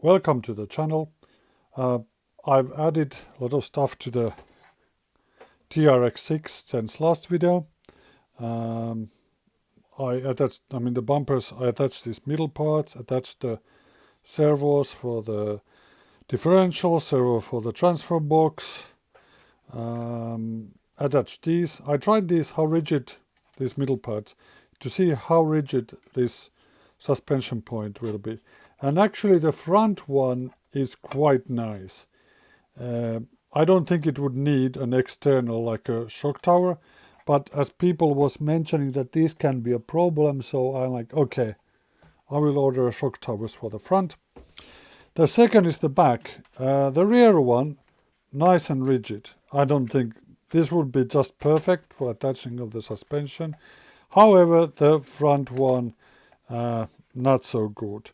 welcome to the channel. I've added a lot of stuff to the TRX-6 since last video. The bumpers, I attached these middle parts, attached the servos for the differential, servo for the transfer box, attached these. I tried these, how rigid these middle parts, to see how rigid this suspension point will be. And actually the front one is quite nice. I don't think it would need an external like a shock tower, but as people was mentioning that this can be a problem, so I'm like, okay, I will order shock towers for the front. The second is the back. The rear one, nice and rigid. I don't think this would be just perfect for attaching of the suspension. However, the front one, not so good.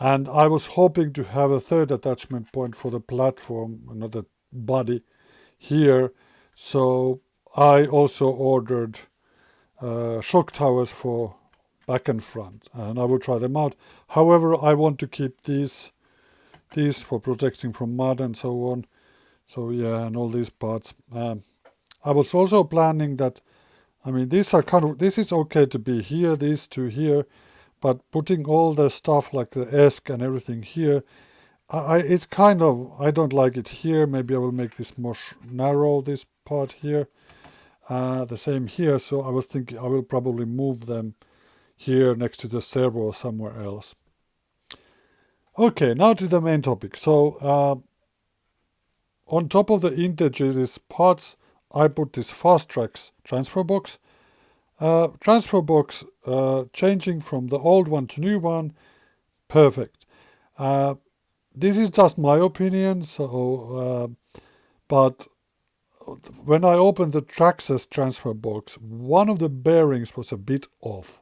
And I was hoping to have a third attachment point for the platform, another body here. So I also ordered shock towers for back and front, and I will try them out. However, I want to keep these for protecting from mud and so on. So yeah, and all these parts. I was also planning that, these are this is okay to be here, these two here, but putting all the stuff like the ESC and everything here, it's kind of, I don't like it here. Maybe I will make this more narrow, this part here. The same here, so I was thinking I will probably move them here next to the servo or somewhere else. Okay, now to the main topic. So on top of the integer, these parts, I put this fastrax transfer box. Changing from the old one to new one, perfect. This is just my opinion, so but when I opened the Traxxas transfer box, one of the bearings was a bit off.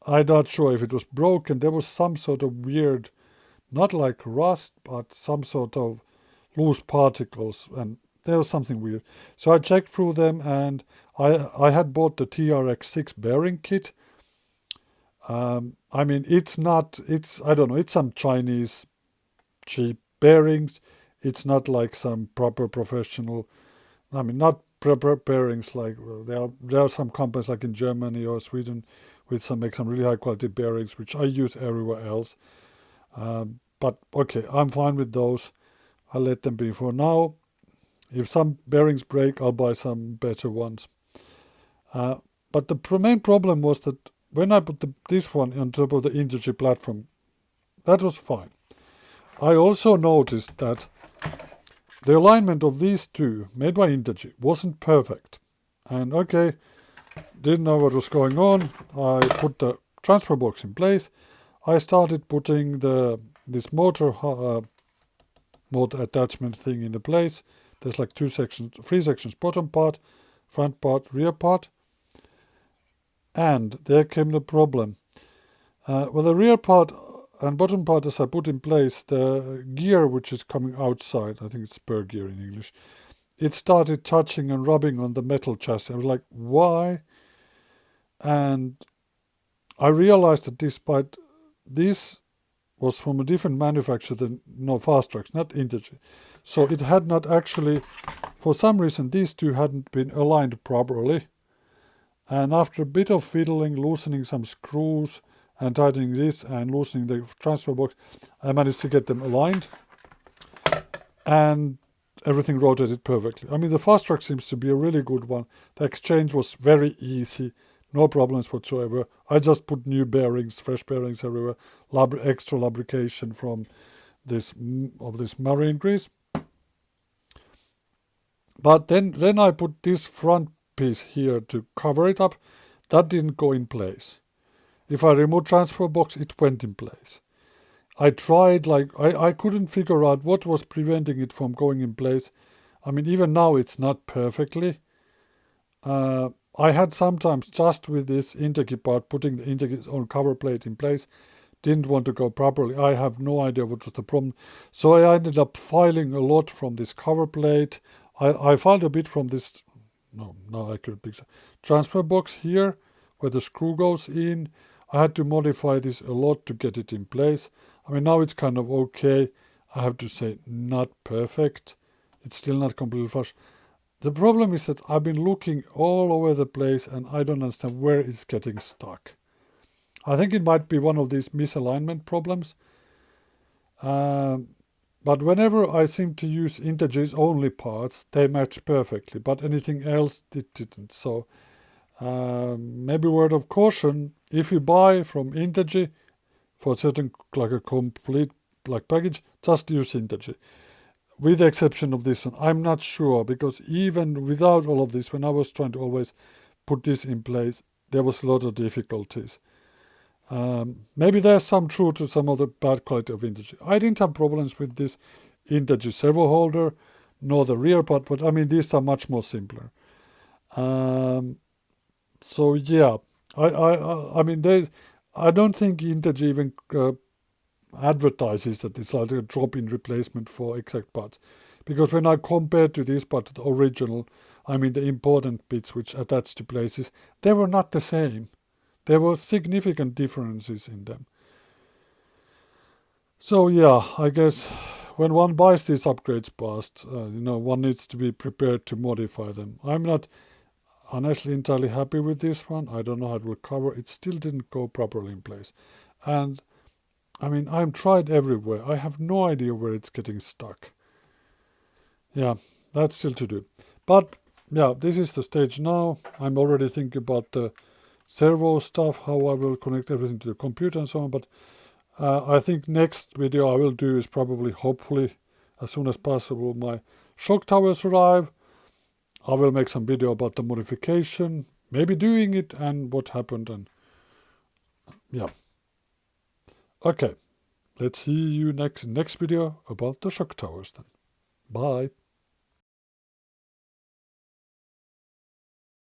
I'm not sure if it was broken. There was some sort of weird, not like rust, but some sort of loose particles, and there was something weird. So I checked through them, and I had bought the TRX-6 bearing kit. It's some Chinese cheap bearings. It's not like some proper professional, not proper bearings like there are some companies like in Germany or Sweden which make some really high quality bearings, which I use everywhere else. But okay, I'm fine with those. I'll let them be for now. If some bearings break, I'll buy some better ones. But the main problem was that when I put this one on top of the Intergy platform, that was fine. I also noticed that the alignment of these two, made by Intergy, wasn't perfect. And okay, didn't know what was going on. I put the transfer box in place. I started putting this motor attachment thing in the place. There's like three sections, bottom part, front part, rear part. And there came the problem. Well, the rear part and bottom part, as I put in place, the gear which is coming outside, I think it's spur gear in English, it started touching and rubbing on the metal chassis. I was like, why? And I realized that despite this was from a different manufacturer than fastrax, not Intergy. So it had not actually, for some reason, these two hadn't been aligned properly. And after a bit of fiddling, loosening some screws and tightening this and loosening the transfer box, I managed to get them aligned. And everything rotated perfectly. The fastrax seems to be a really good one. The exchange was very easy. No problems whatsoever. I just put new bearings, fresh bearings everywhere, extra lubrication from this marine grease. But then I put this front piece here to cover it up. That didn't go in place. If I remove transfer box, it went in place. I tried, I couldn't figure out what was preventing it from going in place. Even now it's not perfectly. I had sometimes just with this Intergy part, putting the Intergy's own cover plate in place, didn't want to go properly. I have no idea what was the problem. So I ended up filing a lot from this cover plate. I filed a bit from this, transfer box here, where the screw goes in. I had to modify this a lot to get it in place. I mean, now it's kind of okay. I have to say, not perfect. It's still not completely flush. The problem is that I've been looking all over the place and I don't understand where it's getting stuck. I think it might be one of these misalignment problems. But whenever I seem to use Intergy's only parts, they match perfectly, but anything else it didn't. So maybe word of caution, if you buy from Intergy for a certain, like a complete like package, just use Intergy. With the exception of this one, I'm not sure, because even without all of this, when I was trying to always put this in place, there was a lot of difficulties. Maybe there's some truth to some of the bad quality of Intergy. I didn't have problems with this Intergy servo holder, nor the rear part, but I mean, these are much more simpler. So yeah, I mean, I don't think Intergy even advertises that it's like a drop-in replacement for exact parts, because when I compare to this part, the original, I mean the important bits which attach to places, they were not the same. There were significant differences in them. So yeah, I guess when one buys these upgrades past, one needs to be prepared to modify them. I'm not honestly entirely happy with this one. I don't know how it will cover. It still didn't go properly in place. And I mean, I've tried everywhere. I have no idea where it's getting stuck. Yeah, that's still to do. But yeah, this is the stage now. I'm already thinking about the servo stuff, how I will connect everything to the computer and so on. But I think next video I will do is probably, hopefully, as soon as possible, my shock towers arrive. I will make some video about the modification, maybe doing it and what happened, and yeah. Okay, let's see you next video about the shock towers then. Bye.